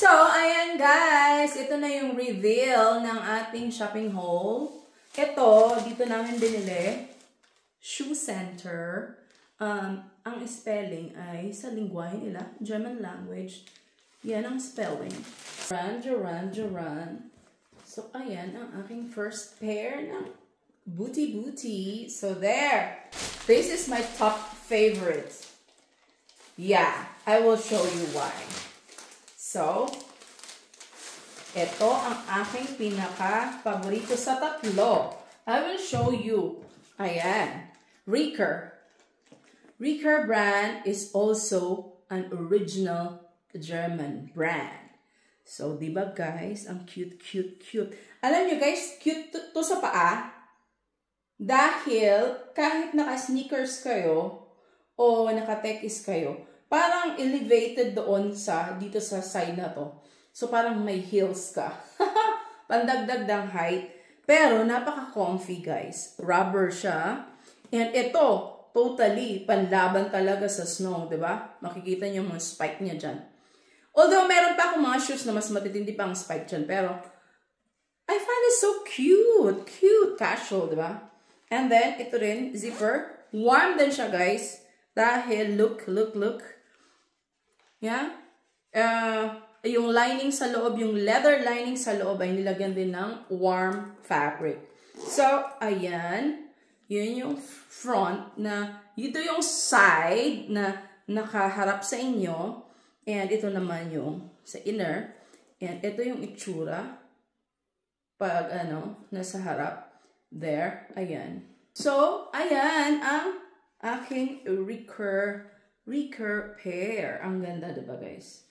So, ayan guys, ito na yung reveal ng ating shopping haul. Ito, dito namin binili, Shoe Center. Ang spelling ay sa lingwahe nila, German language. Yan ang spelling. Duran. So, ayan ang aking first pair ng booty. So, there. This is my top favorite. Yeah, I will show you why. So, ito ang aking pinaka-paborito sa tatlo. I will show you. Ayan. Riker. Riker brand is also an original German brand. So, diba guys? Ang cute. Alam nyo guys, cute to sa paa. Dahil kahit naka-sneakers kayo o naka-tekis kayo, parang elevated doon dito sa side na to. So, parang may heels ka. Pandagdag ng height. Pero, napaka-comfy, guys. Rubber siya. And ito, totally, panlaban talaga sa snow, diba? Makikita niyo mga spike niya dyan. Although, meron pa akong mga shoes na mas matitindi pa ang spike dyan. Pero, I find it so cute. Cute, casual, diba? And then, ito rin, zipper. Warm din siya, guys. Dahil, look. Yeah? Yung lining sa loob, yung leather lining sa loob ay nilagyan din ng warm fabric. So, ayan. Yun yung front na, ito yung side na nakaharap sa inyo. And ito naman yung sa inner. And ito yung itsura pag nasa harap. There. Ayan. So, ayan ang aking Riker pair. Ang ganda, diba guys?